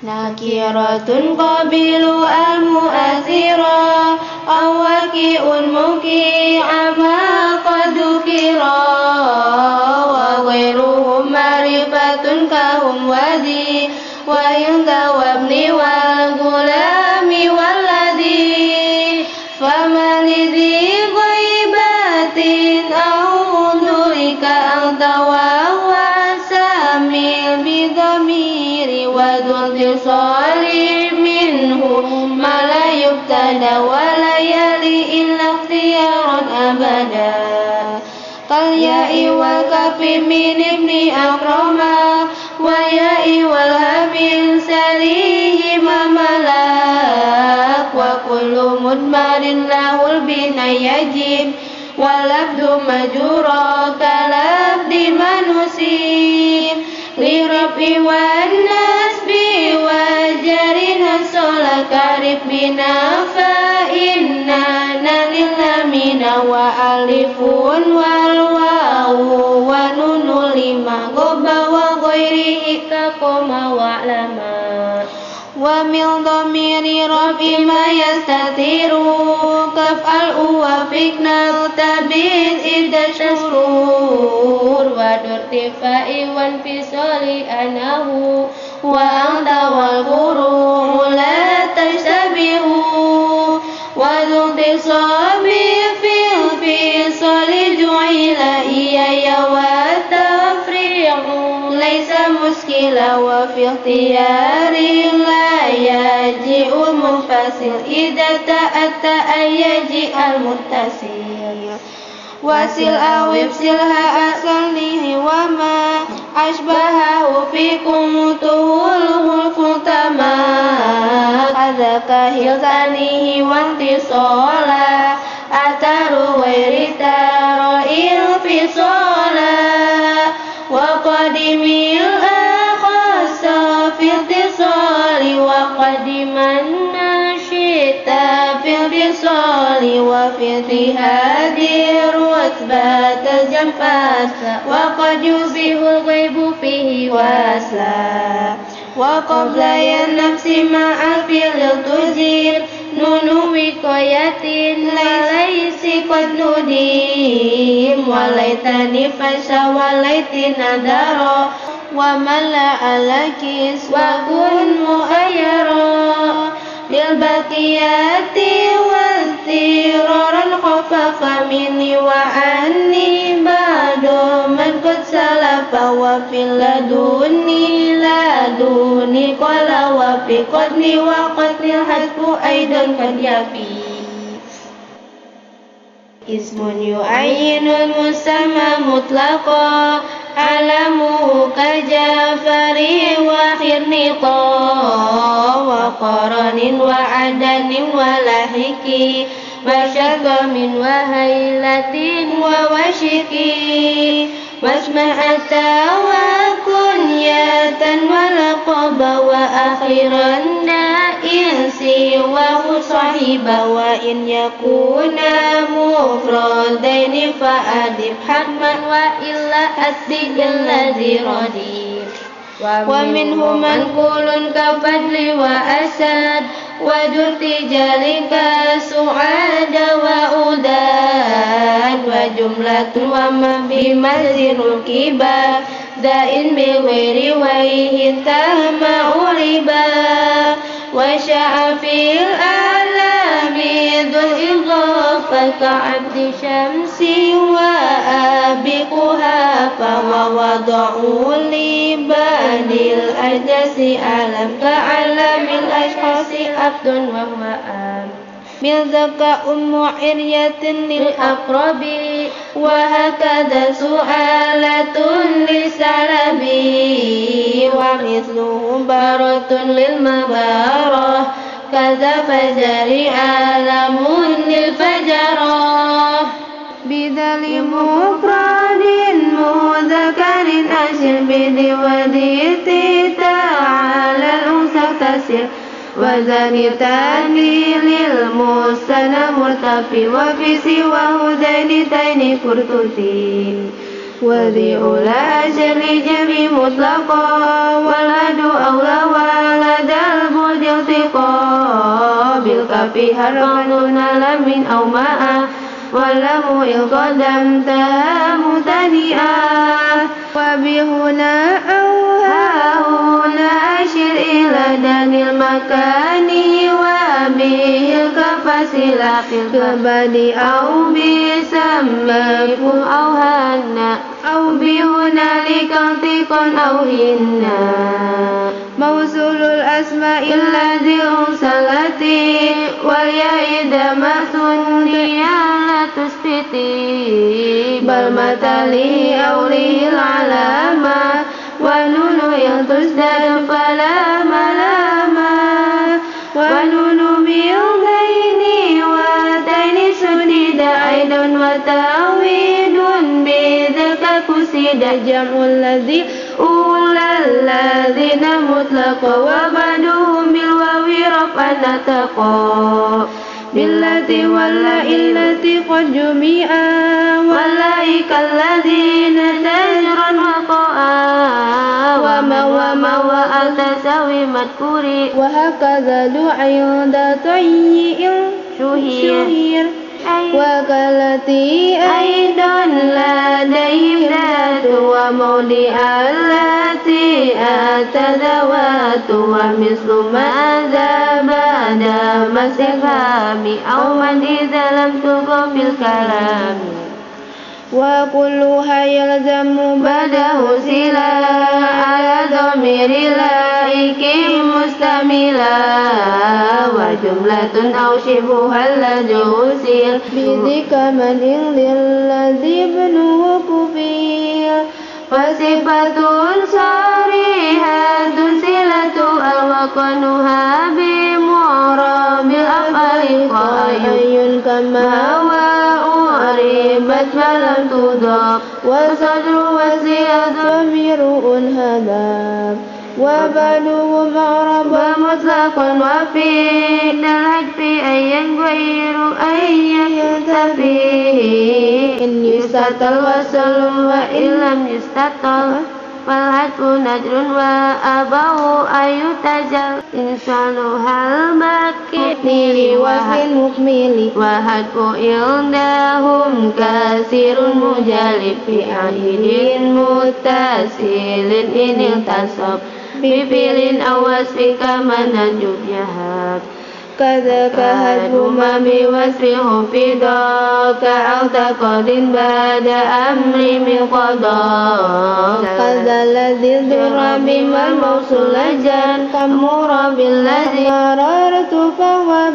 nakiratun qabilu al-mu'athira awaki'un muki'ama qadukira wa ghairuhum marifatun kahum wadi wa yunta wabni wal gulami walladhi famalidhi ghaibatin a'udhulika antawa wasamil bidhamiri wa dhultisari minhu mala yubtada wa layali illa ikhtiyaran abada kal ya'i wal kafi min ibni akrama wa ya'i wal habil salihi mamalak wa kullu mudmarin lahul bina yajib wal abdu majura kalabdi manusib li rabbi wan nasbi wa jarina sola karib bina fa inna nalilamina wa alifun wal wawu wa nunu lima goba wa ghairihi kakoma wa lama wa min dhamiri rabbi ma yastatiru kaf'al wa fikna tabid idda syurur wa durtifa'i wan fisali anahu wa anta wal guru la tashtabihu wa dhuntisabi fil fisali ju'ila iyaya wa tafri'u laysa muskila wa fi ikhtiyari la yaji'ul munfasil idza ta'atta ayaji al-muttasil wasil awib silha asalihi wa ma ashbahahu fikum tuhul fultama adaka hiltanihi wa intisola ataru wairita ra'il fisola wa qadimil akhasa fi intisali wa qadiman nashita fi intisali wa fi intihadi rutbat jamfasa wa qad yubihul ghaibu fihi wasla wa qabla ya nafsi ma'al fil tujir nunu wikoyatin laisi qad nudim walaitani fasha walaitin nadara wa mala alakis wa kun muayyara bil baqiyati wa thiraran khafafa minni wa anni ba'du man qad salafa wa fil laduni qala wa fi qadni wa qadni hasbu aidan qad yafi ismun yu'ayyinul musamma mutlaqa alamu kajafari wa khirnita wa qaranin wa adanin wa lahiki masyaka min wa haylatin wa washiki wasma'ata wa kunyatan wa laqaba wa akhiran insi wa sahiba wa in yakuna mufradaini fa adib hatman wa illa asdi illa ziradi wa minhum manqulun ka fadli wa asad wa jurti jalika su'ada wa udad wa jumlatun wa ma bimazirul kiba da'in bi ghairi waihin tahma uriba wa sya'a fil alami dhul idhafa ka'abdi syamsi wa abiquha fa wa wada'u li badil ajasi alam ka'alamil ashkhasi abdun wa huwa am min zaka ummu iryatin lil aqrabi wa hakadha su'alatun lisalabi wa mithluhu baratun lil mabarah kadza fajari alamun lil fajarah bidali mufradin mudhakarin ashir bidi waditi ta'ala al-unsa tasir wazani tani lil musana murtafi wa fi siwa hudaini taini kurtuti wadhi ula ajali jami mutlaqa waladu awla walada وفي حرف دون لم أو ماء واللم إن قدمتها متنئا وبهنا أو هاهنا أشر إلى دن المكان وبه الكف سلا في البدء أو بسميكم أو هنا أو بهنالك انطق أو هنا موصول الأسماء الذي أرسلت والياء دمثني لا تثبتي بل مثلي أو لي العلامة ونون إن تسدد فلا ملاما ونون بيضين وتين سدد أيضا وتأويد بذاك كسد جمع الذي أولى الذين مطلق وبعدهم بالواو رفعا نتقى بالتي واللا التي قد جميعا واللائك الذين زجرا وقاء وما وأل تساوي مذكوري وهكذا دعي عند طيء شهير وكالتي أيضا لديهم ذات وموضع التي أتى ذوات ومثل ماذا بعد مسفام أو من إذا لم تقم في الكلام وكلها يلزم بعده سلا على ضمير لائك مستملا وجملة أو شبهها الذي أسير بذيك من للذي ابنه كفير فصفة صريحة صلة الوقنها بمعرب الأفعال قايم كما وأعربت فلم تضاف وصدر وزياد ضمير هذا وبنو معرب مطلق وفي الحذف أي غير أي ينتفي إن يستطل وصل وإن لم يستطل فالحذف نجر وأباه أن يتجل إنسانها المكي وحذف مكمل وحذف عندهم كثير مجالب في عهد متصل إن انتصب بفعل أو وصف كما نجد يهاب كذاك هدف ما بوصفه في ذاك أو تقد بعد أمر من قضاء كذا الذي ذر بما الموصول جان كمر بالذي مررت فهو